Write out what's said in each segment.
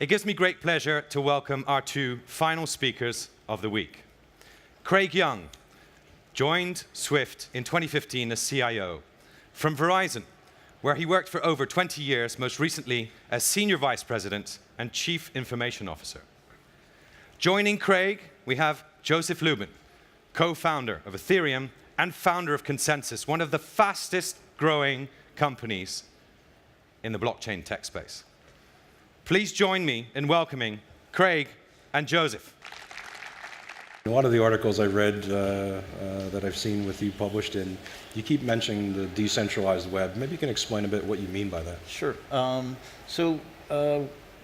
It gives me great pleasure to welcome our two final speakers of the week. Craig Young joined SWIFT in 2015 as CIO from Verizon, where he worked for over 20 years, most recently as Senior Vice President and Chief Information Officer. Joining Craig, we have Joseph Lubin, co-founder of Ethereum and founder of Consensys, one of the fastest growing companies in the blockchain tech space. Please join me in welcoming Craig and Joseph. A lot of the articles I read that I've seen with you published in, you keep mentioning the decentralized web. Maybe you can explain a bit what you mean by that. Sure.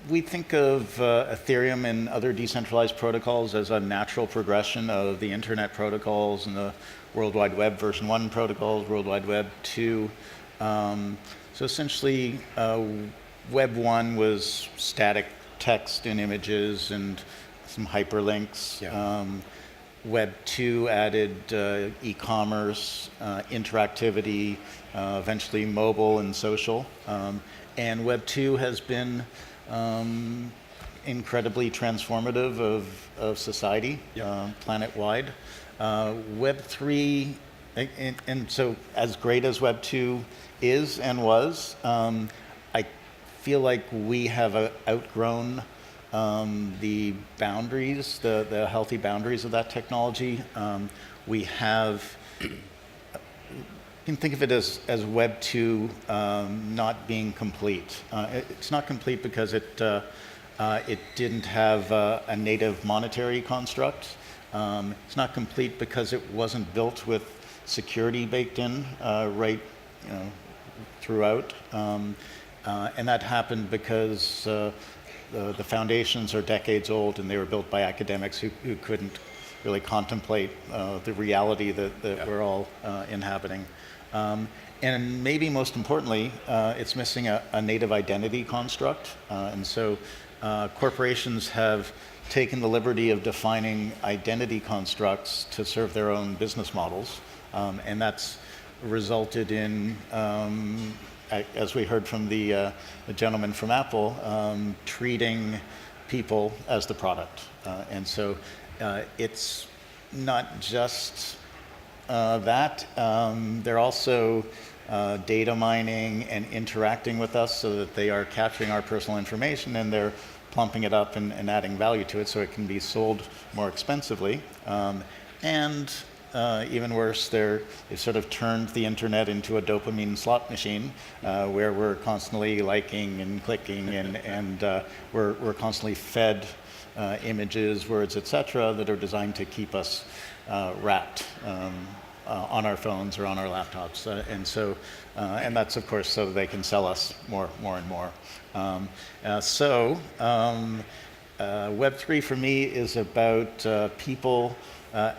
We think of Ethereum and other decentralized protocols as a natural progression of the internet protocols and the World Wide Web version 1 protocols, World Wide Web 2. So essentially, Web 1 was static text and images and some hyperlinks. Yeah. Web 2 added e-commerce, interactivity, eventually mobile and social. And Web 2 has been incredibly transformative of society, yeah. Planet-wide. Web 3, and so as great as Web 2 is and was, I feel like we have outgrown the boundaries, the healthy boundaries of that technology. We have, you can think of it as Web 2 not being complete. It's not complete because it didn't have a native monetary construct. It's not complete because it wasn't built with security baked in right throughout. And that happened because the foundations are decades old and they were built by academics who couldn't really contemplate the reality that yeah. we're all inhabiting. And maybe most importantly, it's missing a native identity construct. And so corporations have taken the liberty of defining identity constructs to serve their own business models. And that's resulted in, as we heard from the gentleman from Apple, treating people as the product. And so it's not just that. They're also data mining and interacting with us so that they are capturing our personal information and they're plumping it up and adding value to it so it can be sold more expensively. And even worse, they've sort of turned the internet into a dopamine slot machine where we're constantly liking and clicking and we're constantly fed images, words, etc. that are designed to keep us wrapped on our phones or on our laptops. And that's of course so that they can sell us more and more. Web3 for me is about people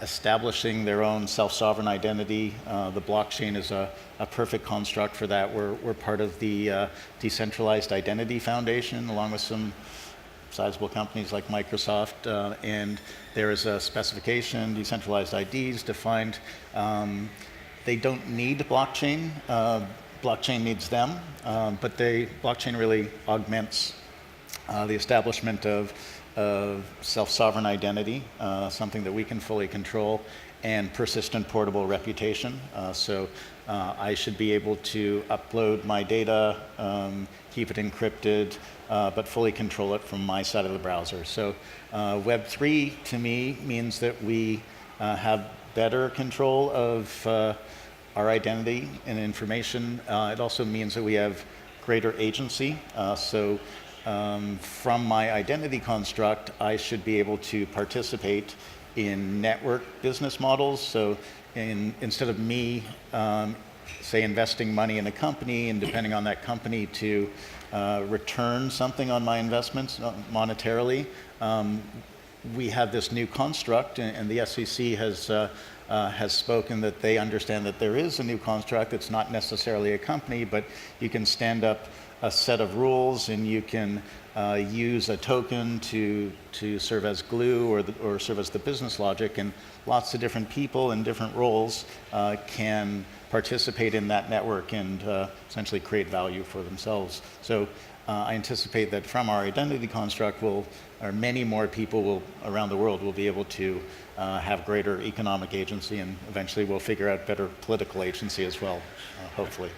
establishing their own self-sovereign identity. The blockchain is a perfect construct for that. We're part of the Decentralized Identity Foundation, along with some sizable companies like Microsoft, and there is a specification, decentralized IDs defined. They don't need blockchain. Blockchain needs them, but blockchain really augments the establishment of self-sovereign identity, something that we can fully control, and persistent portable reputation. I should be able to upload my data, keep it encrypted, but fully control it from my side of the browser. So Web3 to me means that we have better control of our identity and information. It also means that we have greater agency. From my identity construct, I should be able to participate in network business models. So instead of me, say, investing money in a company and depending on that company to return something on my investments monetarily, we have this new construct, and the SEC has spoken that they understand that there is a new construct. It's not necessarily a company, but you can stand up a set of rules and you can use a token to serve as glue or serve as the business logic, and lots of different people in different roles can participate in that network and essentially create value for themselves. So I anticipate that from our identity construct, many more people around the world will be able to have greater economic agency, and eventually we'll figure out better political agency as well, hopefully.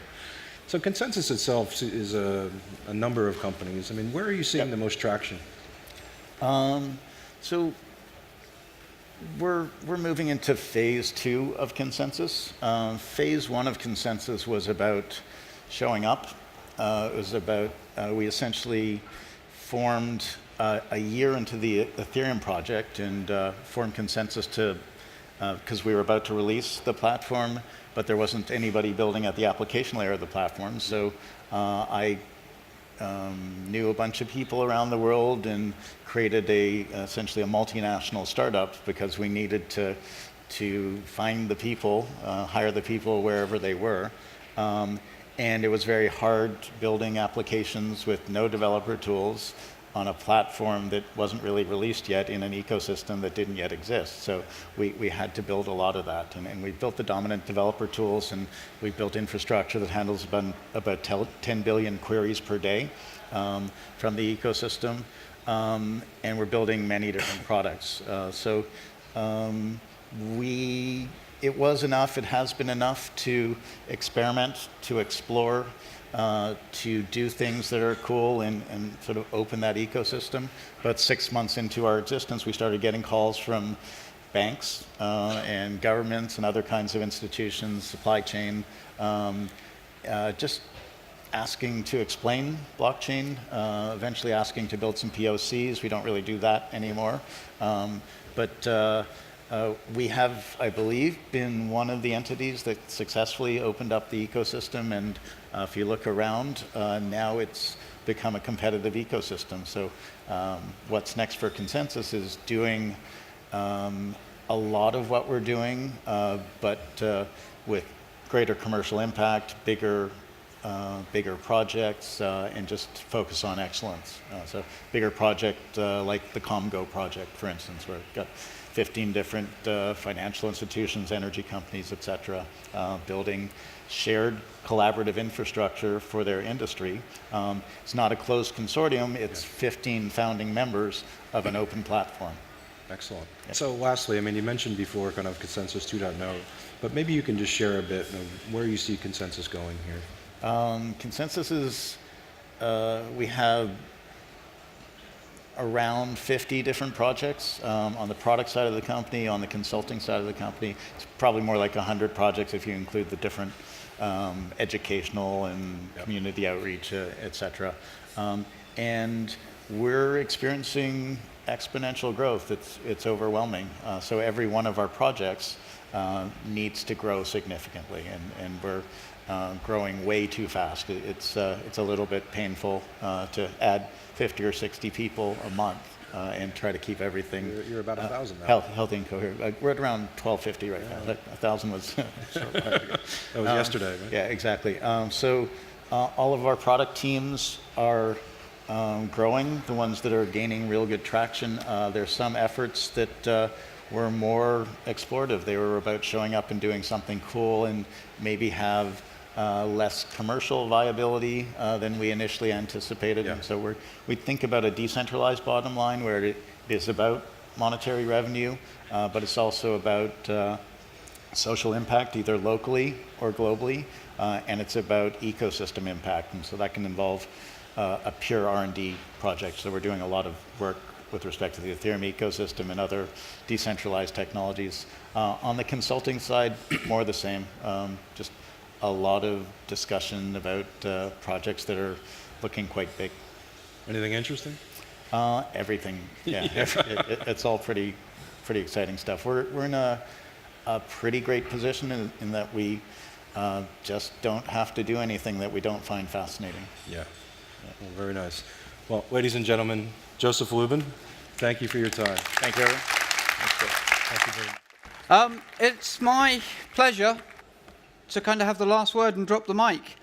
So Consensys itself is a number of companies. I mean, where are you seeing the most traction? So we're moving into phase 2 of Consensys. Phase 1 of Consensys was about showing up. It was about, we essentially formed a year into the Ethereum project and formed Consensys because we were about to release the platform, but there wasn't anybody building at the application layer of the platform. So I knew a bunch of people around the world and created essentially a multinational startup because we needed to find the people, hire the people wherever they were. And it was very hard building applications with no developer tools on a platform that wasn't really released yet in an ecosystem that didn't yet exist. So we had to build a lot of that. And we built the dominant developer tools, and we built infrastructure that handles about 10 billion queries per day from the ecosystem. And we're building many different products. It was enough, it has been enough to experiment, to explore, to do things that are cool and sort of open that ecosystem. But 6 months into our existence, we started getting calls from banks and governments and other kinds of institutions, supply chain, just asking to explain blockchain, eventually asking to build some POCs. We don't really do that anymore. We have, I believe, been one of the entities that successfully opened up the ecosystem, and if you look around, now it's become a competitive ecosystem. So what's next for Consensys is doing a lot of what we're doing, but with greater commercial impact, bigger projects, and just focus on excellence. So bigger project like the ComGo project, for instance, where we've got 15 different financial institutions, energy companies, et cetera, building shared collaborative infrastructure for their industry. It's not a closed consortium, it's 15 founding members of an open platform. Excellent. Yep. So lastly, I mean, you mentioned before kind of Consensys 2.0, but maybe you can just share a bit of where you see Consensys going here. Consensys is, we have around 50 different projects on the product side of the company, on the consulting side of the company. It's probably more like 100 projects if you include the different educational and community outreach, et cetera. And we're experiencing exponential growth. It's overwhelming. So every one of our projects needs to grow significantly, and we're growing way too fast. It's a little bit painful to add 50 or 60 people a month and try to keep everything. You're about 1,000 now. Healthy and coherent. We're at around 1,250 right now. 1,000 was. That was yesterday, right? Yeah, exactly. So all of our product teams are growing. The ones that are gaining real good traction. There's some efforts that were more explorative. They were about showing up and doing something cool and maybe have less commercial viability than we initially anticipated. Yeah. And so we think about a decentralized bottom line where it is about monetary revenue, but it's also about social impact, either locally or globally, and it's about ecosystem impact. And so that can involve a pure R&D project. So we're doing a lot of work with respect to the Ethereum ecosystem and other decentralized technologies. On the consulting side, more the same. Just a lot of discussion about projects that are looking quite big. Anything interesting? Everything, yeah. It's all pretty exciting stuff. We're in a pretty great position in that we just don't have to do anything that we don't find fascinating. Yeah. Well, very nice. Well, ladies and gentlemen, Joseph Lubin, thank you for your time. Thank you, everyone. Thank you very much. It's my pleasure to kind of have the last word and drop the mic.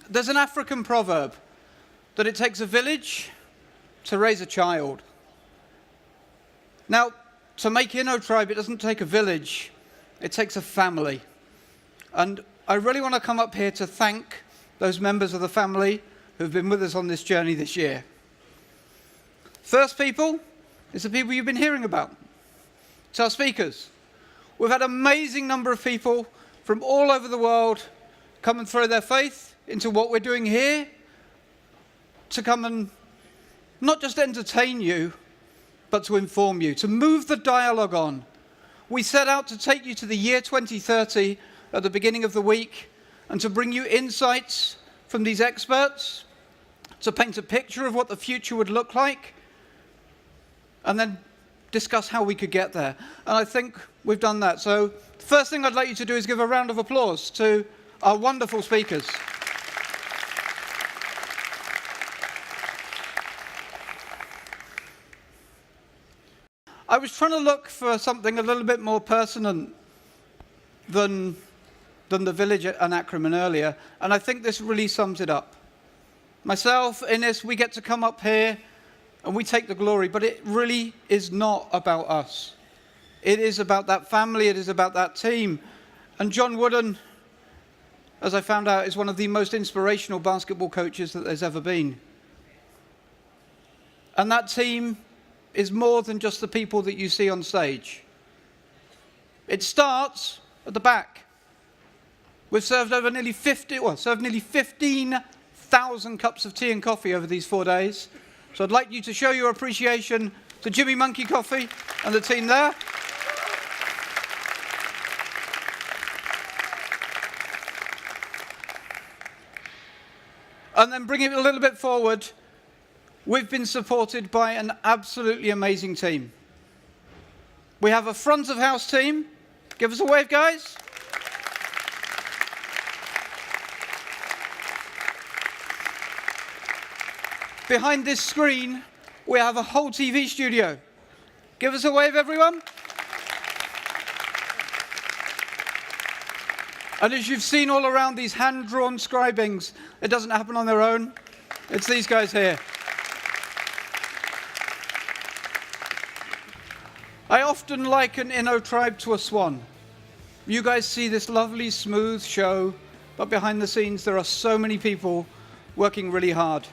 There's an African proverb that it takes a village to raise a child. Now, to make Innotribe, it doesn't take a village, it takes a family. And I really want to come up here to thank those members of the family who've been with us on this journey this year. First people is the people you've been hearing about. It's our speakers. We've had an amazing number of people from all over the world come and throw their faith into what we're doing here, to come and not just entertain you, but to inform you, to move the dialogue on. We set out to take you to the year 2030 at the beginning of the week and to bring you insights from these experts, to paint a picture of what the future would look like, and then discuss how we could get there. And I think we've done that. So the first thing I'd like you to do is give a round of applause to our wonderful speakers. I was trying to look for something a little bit more pertinent than the village and acronym earlier, and I think this really sums it up. Myself, Innes, we get to come up here and we take the glory, but it really is not about us. It is about that family, it is about that team. And John Wooden, as I found out, is one of the most inspirational basketball coaches that there's ever been. And that team is more than just the people that you see on stage. It starts at the back. We've served nearly 15,000 cups of tea and coffee over these 4 days. So I'd like you to show your appreciation to Jimmy Monkey Coffee and the team there. And then bring it a little bit forward. We've been supported by an absolutely amazing team. We have a front of house team. Give us a wave, guys. Behind this screen, we have a whole TV studio. Give us a wave, everyone. And as you've seen all around these hand-drawn scribings, it doesn't happen on their own. It's these guys here. I often liken Innotribe to a swan. You guys see this lovely, smooth show, but behind the scenes there are so many people working really hard.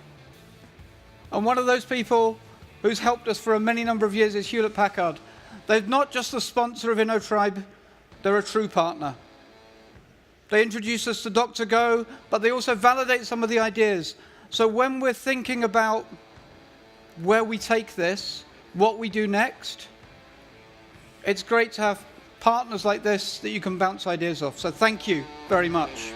And one of those people who's helped us for a many number of years is Hewlett-Packard. They're not just a sponsor of Innotribe, they're a true partner. They introduce us to Dr. Go, but they also validate some of the ideas. So when we're thinking about where we take this, what we do next, it's great to have partners like this that you can bounce ideas off. So thank you very much.